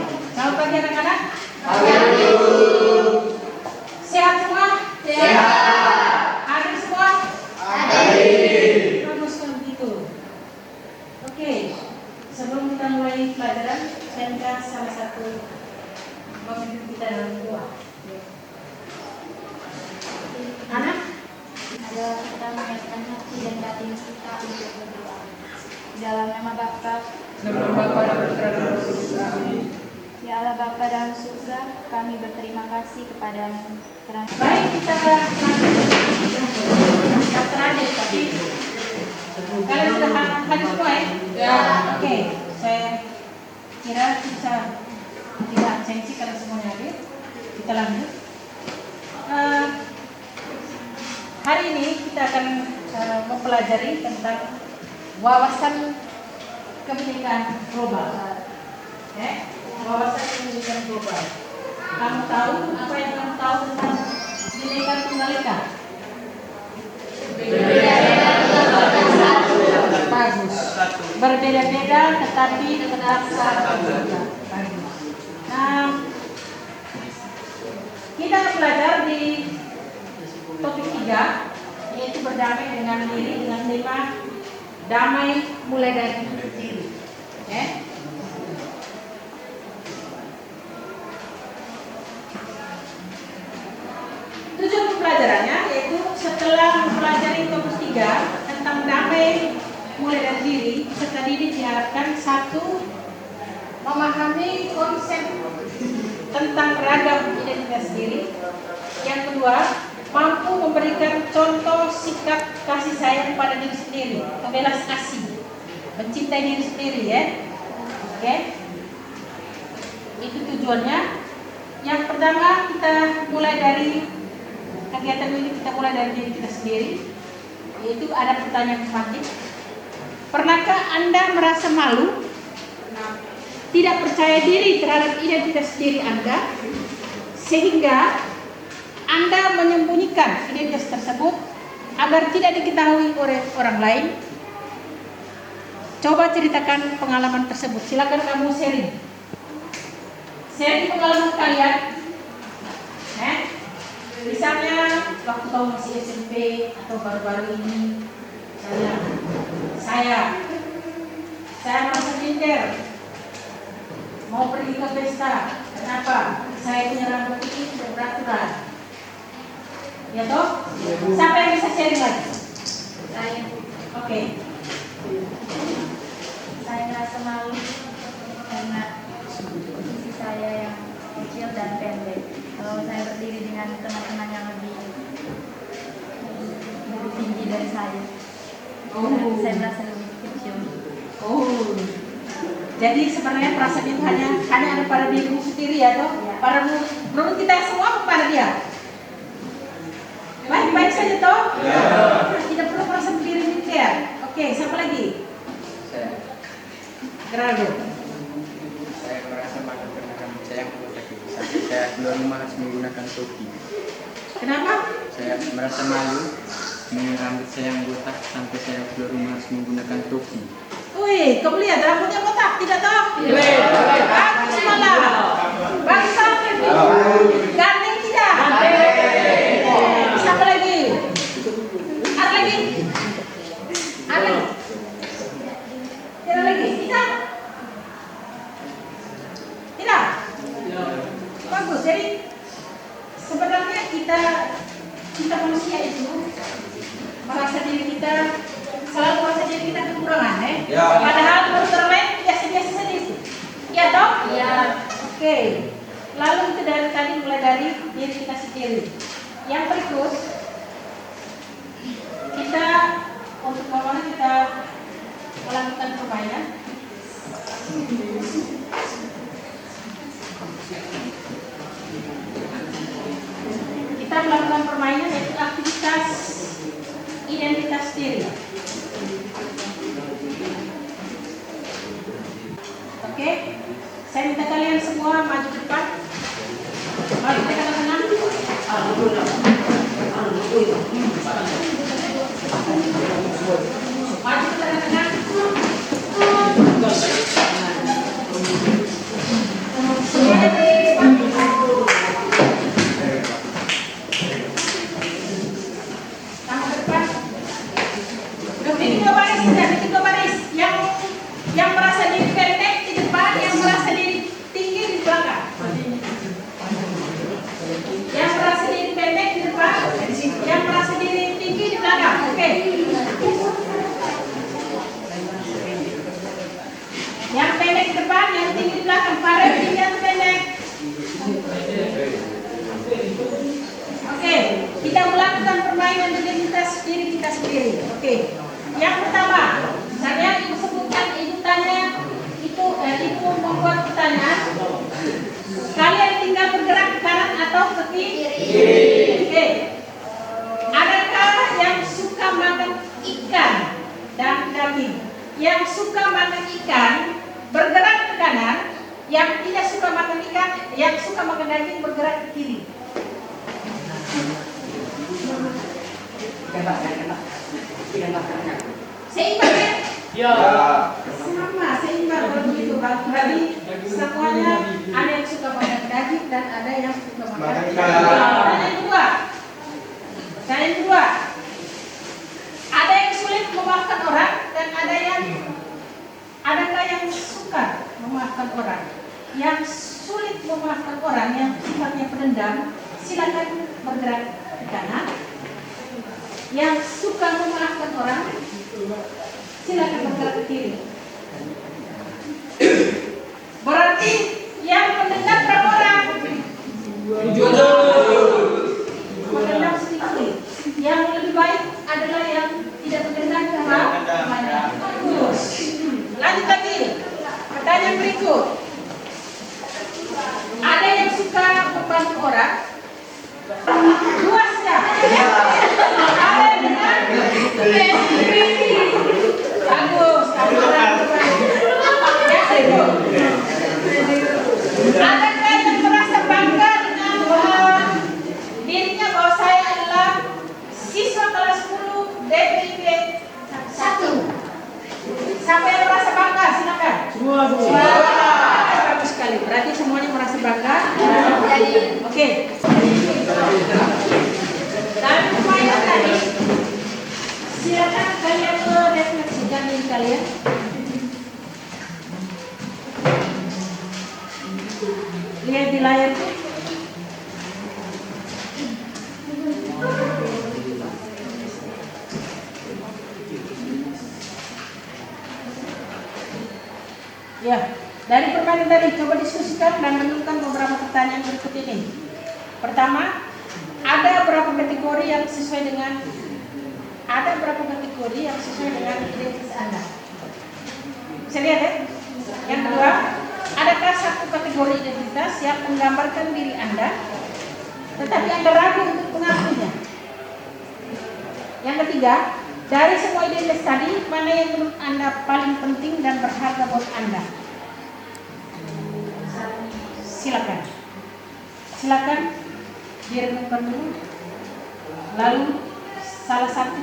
Selamat pagi anak-anak. Sehat semua? Sehat. Hadir semua? Hadir. Bagus kalau begitu. Oke, sebelum kita mulai pelajaran, saya minta salah satu pemimpin kita dalam doa. Anak? Ada kita menyiapkan hati dan batin kita untuk berdoa. Dalam nama Bapa, Dalam Bapa dan Putra dan Roh Kudus. Amin. ya Allah Bapa dalam surga, kami berterima kasih kepadamu kerana Baik, kita terakhir tapi kalian sudah hadir semua ya? Ya. Oke, saya kira bisa tidak absensi kalau semuanya hadir. Kita lanjut. Hari ini kita akan mempelajari tentang wawasan kebinekaan global. Wawasan kebinekaan global. Kamu tahu apa yang kamu tahu tentang Bhinneka Tunggal Ika? Bagus. Berbeda-beda tetapi tetap satu. Bagus. Nah, kita akan belajar di topik 3, yaitu berdamai dengan diri dengan tema damai mulai dari diri. Tujuan pembelajarannya yaitu setelah mempelajari topik 3 tentang damai mulai dari diri, peserta didik diharapkan satu, memahami konsep tentang ragam identitas diri. Yang kedua, mampu memberikan contoh sikap kasih sayang pada diri sendiri, belas kasih, mencintai diri sendiri ya. Oke, itu tujuannya. Yang pertama, kita mulai dari kegiatan ini, kita mulai dari diri kita sendiri, yaitu ada pertanyaan tematik. Pernahkah Anda merasa malu, tidak percaya diri terhadap identitas diri Anda, sehingga Anda menyembunyikan identitas tersebut agar tidak diketahui oleh orang lain? Coba ceritakan pengalaman tersebut. Silakan kamu sharing pengalaman kalian. Misalnya waktu kamu masih SMP atau baru-baru ini, saya merasa minder mau pergi ke pesta. Kenapa? Saya punya rambut ini tidak beraturan. Ya toh? Siapa yang bisa sharing lagi? saya Oke. saya merasa malu karena posisi saya yang kecil dan pendek. Kalau saya berdiri dengan teman-teman yang lebih tinggi dari saya, saya merasa lebih kecil. Oh. Jadi sebenarnya perasaan itu hanya ada pada dirimu sendiri ya toh? Ya. Pada menurut kita semua pada dia. Baik-baik saja toh? Ya. Tidak perlu merasa diri minder. Oke, siapa lagi? Saya Geraldo. merasa malu karena rambut saya yang botak. Sampai saya keluar rumah harus menggunakan topi. Kenapa? Saya merasa malu dengan rambut saya yang botak sampai saya keluar rumah harus menggunakan topi. Wih, kamu lihat rambutnya botak, tidak toh? Bagus malah. Bagus banget. Ganteng tidak? Siapa lagi? Ada lagi? Ada? Tidak lagi? Tidak? Tidak? Bagus. Jadi sebenarnya kita manusia itu merasa diri kita selalu merasa diri kita kekurangan Ya. Padahal menurut orang lain biasa-biasa saja itu. Iya toh? Iya. Oke. Lalu itu dari tadi mulai dari diri kita sendiri. Yang berikut kita untuk bagaimana kita melakukan permainan. Kita melakukan permainan yaitu aktivitas identitas diri. Oke, saya minta kalian semua maju ke depan. Mari kita tengah-tengah. Maju ke tengah-tengah. merasa diri pendek di depan, yang merasa diri tinggi di belakang. Yang merasa diri pendek di depan, yang merasa diri tinggi di belakang. Oke. Yang pendek di depan, yang tinggi di belakang. Para tinggi atau pendek? Oke, kita melakukan permainan identitas diri kita sendiri. Oke. Yang pertama, saya ibu sebutkan, ibu tanya itu, ibu membuat pertanyaan. Kalian tinggal bergerak ke kanan atau ke kiri? Oke. Adakah yang suka makan ikan dan daging? Yang suka makan ikan bergerak ke kanan, yang tidak suka makan ikan, yang suka makan daging bergerak ke kiri. Seimbang ya? Ya. Sama, seimbang kalau begitu. Berarti semuanya ada yang suka makan daging dan ada yang suka makan ikan. Yang kedua, ada yang sulit memaafkan orang dan adakah yang suka memaafkan orang? Yang sulit memaafkan orang, yang sifatnya pendendam, silakan bergerak ke kanan. Yang suka memaafkan orang, silakan bergerak ke kiri. Berarti yang pendendam berapa orang? Pendendam sedikit. Yang lebih baik adalah yang tidak pendendam banyak. Bagus. Lanjut lagi. Pertanyaan berikut. Ada yang suka membantu orang? Dua saja. Ada yang dengan bagus. Adakah yang merasa bangga dengan dirinya bahwa saya adalah siswa kelas 10 DPIP 1? Siapa yang merasa bangga? Silakan. Semua. Bagus sekali. Berarti semuanya merasa bangga. Oke. Dalam permainan tadi, silakan kalian merefleksikan diri kalian. Lihat di layar. Ya, dari permainan tadi coba diskusikan dan menemukan beberapa pertanyaan berikut ini. Pertama, ada berapa kategori yang sesuai dengan identitas Anda? Bisa lihat ya? Yang kedua, adakah satu kategori identitas yang menggambarkan diri Anda, tetapi Anda ragu untuk mengakuinya? Yang ketiga, dari semua identitas tadi, mana yang menurut Anda paling penting dan berharga buat Anda? Silakan direnungkan dulu. Lalu salah satu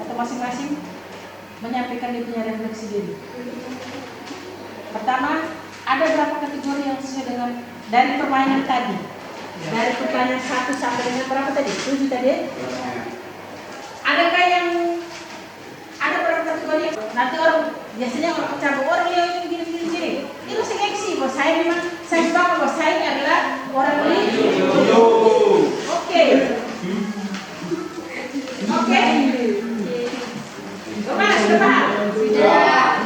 atau masing-masing menyampaikan dia punya refleksi diri. Pertama, ada berapa kategori yang sesuai dengan dari permainan tadi? Dari pertanyaan 1 sampai dengan berapa tadi? 7 tadi? Adakah yang ada berapa kategori? Nanti orang biasanya orang cabut orang yang gini. Itu seleksi. Bahwa saya memang saya suka bahwa saya ini adalah orang ini. Oke. Gimana? Sudah paham? Sudah.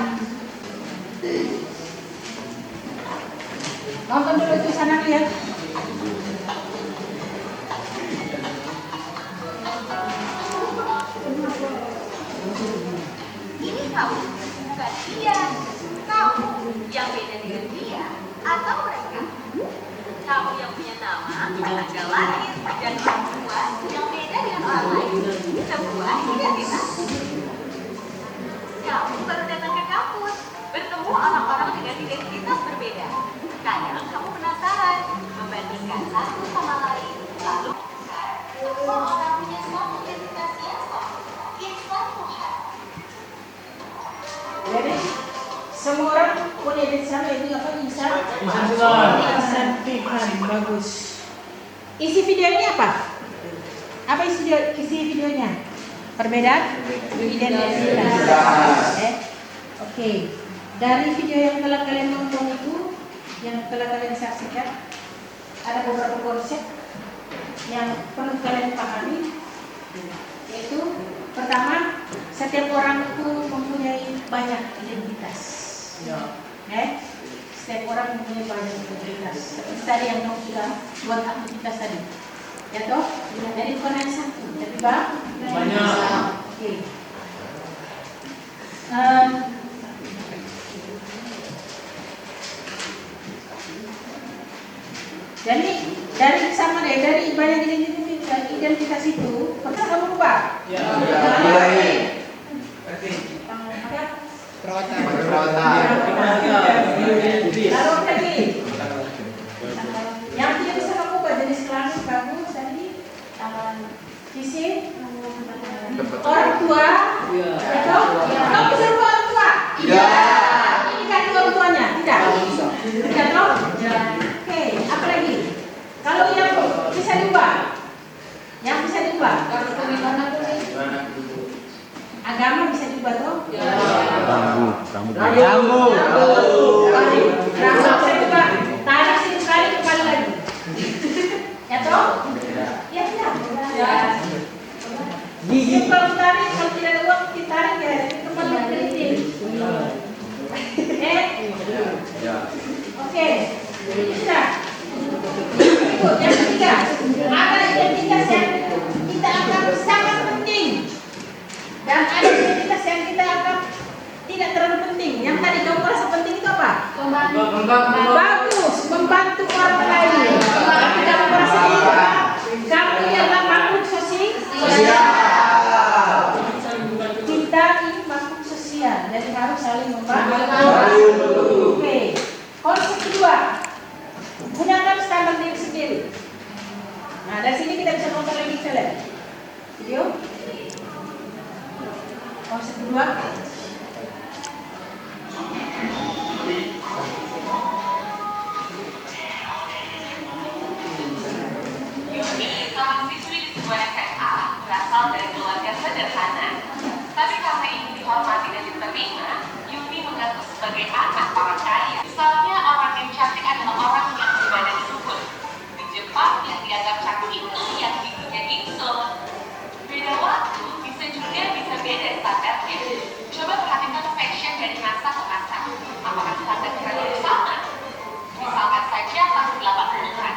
Nonton dulu itu sana lihat. Ini kamu, bukan dia. Kamu yang beda dengan dia atau mereka. Kamu yang punya nama, tanggal lahir, dan perempuan yang beda dengan orang lain. Sebuah identitas. Kamu baru datang ke kampus, bertemu orang-orang dengan identitas berbeda. Kadang kamu penasaran, membandingkan satu sama lain, lalu semua orang punya suatu identitas yang sama. It's one hal. Jadi semua orang punya identitas itu apa? Insan Tuhan. Bagus. Isi videonya apa? Apa isi videonya? Perbedaan identitas. Oke. Dari video yang telah kalian nonton itu, yang telah kalian saksikan, ada beberapa konsep yang perlu kalian pahami, yaitu pertama, setiap orang itu mempunyai banyak identitas. Setiap orang mempunyai banyak identitas. Seperti tadi yang kamu sudah buat aktivitas tadi, ya toh? Jadi bukan hanya satu, tapi banyak. Oke. Jadi dari banyak identitas itu, pernah kamu lupa? Lalu lagi, yang tidak bisa kamu ubah jenis kelamin kamu tadi, fisik, orang tua, atau kamu bisa ubah orang tua? Ini kan orang tuanya, tidak? Tidak toh? Oke, apa lagi? Kalau yang bisa diubah, agama bisa diubah toh? Rambut bisa diubah, tarik sini sekali kembali lagi, ya toh? Ya tidak. Kalau tarik, kalau tidak ada uang ditarik ya kembali lagi. Oke, itu sudah. Yang ketiga, ada identitas yang kita anggap sangat penting dan ada identitas yang kita anggap tidak terlalu penting. Yang tadi kamu merasa penting itu apa? Bagus, membantu orang lain. Tapi kamu merasa kamu ialah makhluk sosial. Kita ini makhluk sosial, jadi harus saling membantu. Oke. Konsep kedua, gunakan standar diri sendiri. Nah, dari sini kita bisa nonton lagi video. Konsep kedua. Yuni, seorang siswi di sebuah SMA, berasal dari keluarga sederhana. Tapi karena ingin dihormati dan diterima, Yuni mengaku sebagai anak orang kaya. Misalnya, orang yang cantik adalah orang yang berbadan subur. Di Jepang, yang dianggap cantik itu yang giginya gingsul. Beda waktu bisa beda standarnya. Coba perhatikan fashion dari masa ke masa. Apakah standar kalian sama? Misalkan saja tahun 80-an,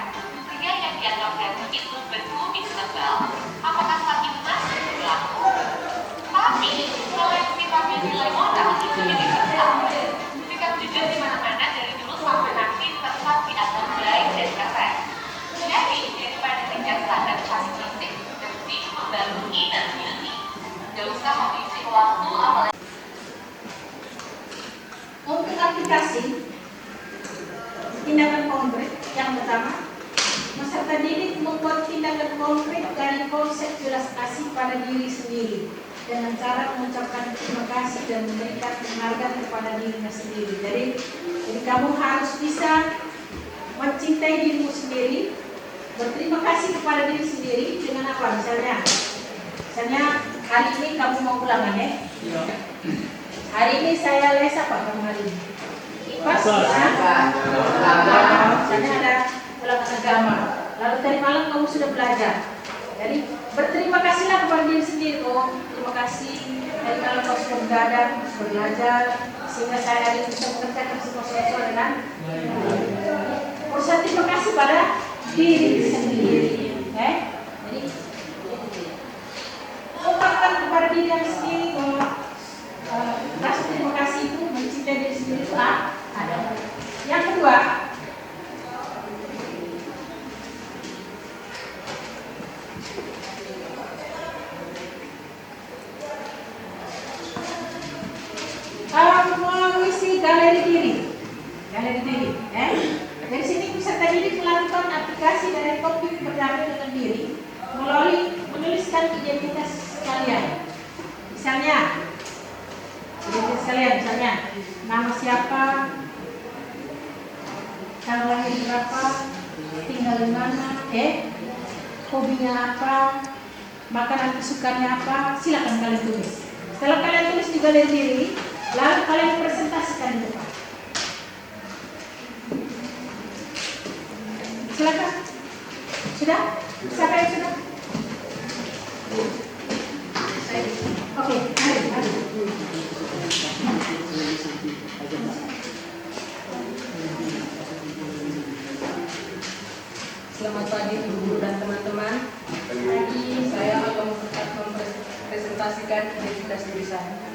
pria yang dianggap ganteng itu berkumis tebal. Apakah saat ini masih berlaku? Tapi, kalau yang sifatnya nilai moral itu jadi besar. Sikap jujur di mana-mana dari dulu sampai nanti tetap dianggap baik dan keren. Jadi, daripada kejar standar cantik fisik, mesti membangun inner beauty. Gak usah habisi waktu apalagi. Untuk aplikasi tindakan konkret yang pertama, peserta didik membuat tindakan konkret dari konsep belas kasih pada diri sendiri dengan cara mengucapkan terima kasih dan memberikan penghargaan kepada dirinya sendiri. Jadi kamu harus bisa mencintai dirimu sendiri, berterima kasih kepada diri sendiri dengan apa? Misalnya hari ini kamu mau ulangan ya? Hari ini saya les apa kamu hari ini? Pas misalnya ada ulangan agama. Lalu tadi malam kamu sudah belajar. Jadi berterima kasihlah kepada diri sendiri. Oh, terima kasih. Dari kalau kau sudah begadang, sudah belajar, sehingga saya hari ini bisa mengerjakan semua sesuai dengan. Berusaha terima kasih pada diri sendiri. Jadi ungkapkan kepada diri yang sendiri bahwa rasa terima kasih itu mencintai diri sendiri itu ada. Yang kedua, mengisi galeri diri. Dari sini peserta didik melakukan aplikasi dari topik berdamai dengan diri melalui menuliskan identitas kalian. Misalnya nama siapa, tanggal lahir berapa, tinggal di mana, hobinya apa, makanan kesukaannya apa, silakan kalian tulis. Setelah kalian tulis di galeri diri, Lalu kalian presentasikan di depan. Silakan. Sudah? Siapa yang sudah? Oke, mari. Selamat pagi Ibu Guru dan teman-teman. Saya akan mempresentasikan identitas diri saya.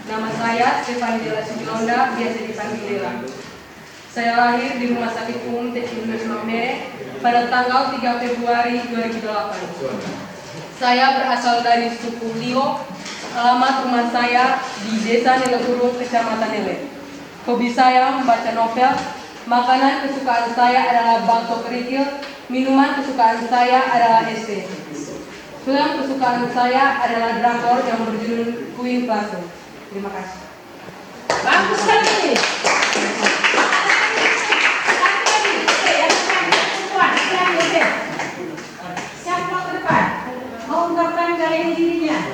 Nama saya Stefani Dela Sibilonda, biasa dipanggil Dela. Saya lahir di Rumah Sakit Umum Teknologi Maumere pada tanggal 3 Februari 2008. Saya berasal dari suku Lio. Alamat rumah saya di Desa Nelegurung, Kecamatan Nele. Hobi saya membaca novel. Makanan kesukaan saya adalah bakso kerikil. Minuman kesukaan saya adalah es teh. Film kesukaan saya adalah drakor yang berjudul Queen Plaza. Terima kasih. Bagus sekali. Siapa ke depan? Mau ungkapkan gaya dirinya?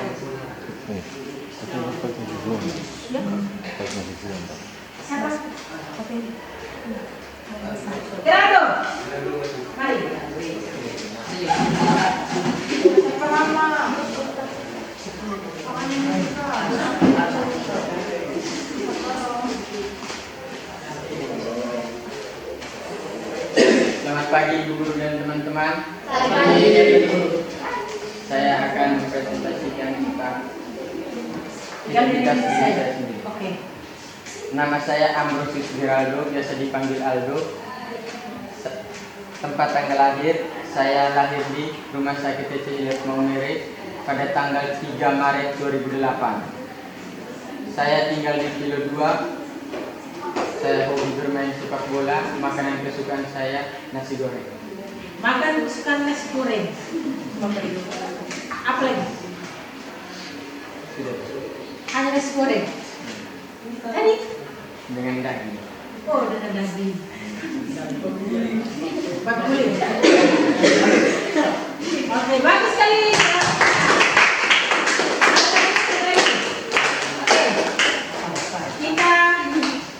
Siapa? Gerardo. Mari. Siapa nama? Selamat pagi Ibu Guru dan teman-teman. Saya akan mempresentasikan tentang identitas diri saya sendiri. Oke. Nama saya Ambrosius Geraldo, biasa dipanggil Aldo. Tempat tanggal lahir, saya lahir di Rumah Sakit TCI Maumere pada tanggal 3 Maret 2008. Saya tinggal di Kilo 2. Saya hobi bermain sepak bola. Makanan kesukaan saya nasi goreng. Makan kesukaan nasi goreng. Apa lagi? Sudah. Hanya nasi goreng. Tadi? Dengan daging. Oh, dengan daging. Boleh. Oke, bagus sekali. Oke. Kita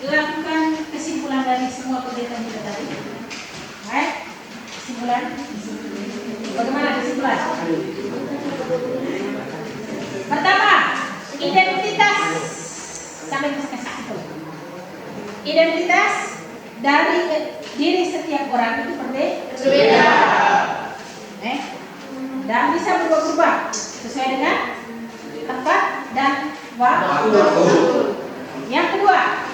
lakukan kesimpulan dari semua kegiatan kita tadi. Baik, kesimpulan. Bagaimana kesimpulan? Pertama, identitas. Sampai ke satu. Identitas dari diri setiap orang itu berbeda. Dan bisa berubah-ubah sesuai dengan tempat dan waktu. Yang kedua,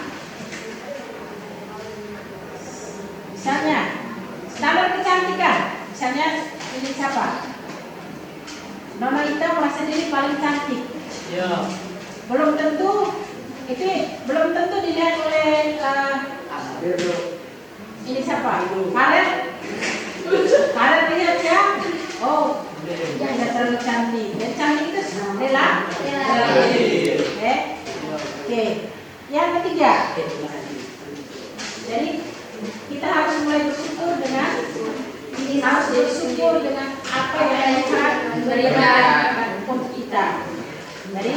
misalnya standar kecantikan. Misalnya ini siapa? Nona Ita merasa diri paling cantik. Belum tentu dilihat oleh ini siapa? Karen lihatnya, oh, dia tidak terlalu cantik. Dan cantik itu relatif. Oke. Yang ketiga, jadi kita harus mulai bersyukur dengan apa yang Tuhan berikan untuk kita. Jadi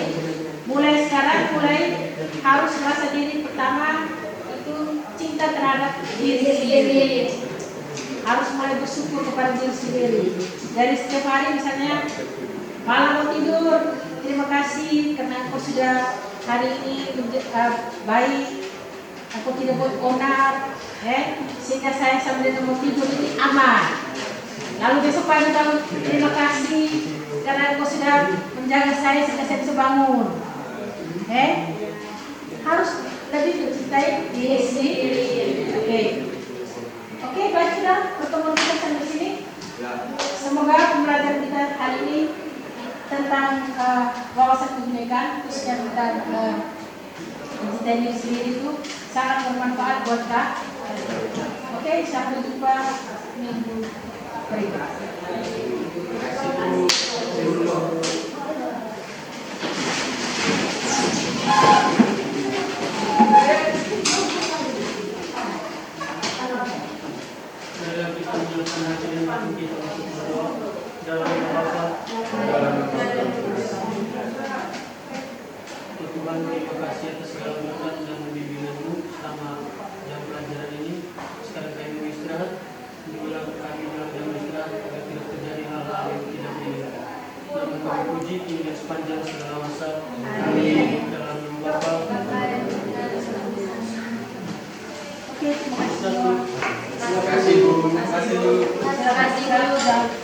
mulai sekarang harus merasa diri pertama itu cinta terhadap diri sendiri. Harus mulai bersyukur kepada diri sendiri. Dari setiap hari misalnya malam mau tidur, terima kasih karena engkau sudah hari ini baik, aku tidak buat onar, sehingga saya sambil mau tidur ini aman. Lalu besok pagi bangun, terima kasih karena engkau sudah menjaga saya sehingga saya bisa bangun. Harus lebih mencintai diri sendiri. Oke, baik sudah pertemuan kita sampai sini. Semoga pembelajaran kita hari ini tentang wawasan kebinekaan khususnya tentang mencintai diri sendiri itu sangat bermanfaat buat kita. Oke, sampai jumpa minggu berikutnya. Tuhan terima kasih atas segala bimbinglah kami dalam jam istirahat agar tidak terjadi hal-hal yang tidak diinginkan. Nama kami puji hingga sepanjang segala masa. Amin. Dalam nama Bapa. Oke, terima kasih. Terima kasih Bu. Terima kasih Bu. Terima kasih, Bu.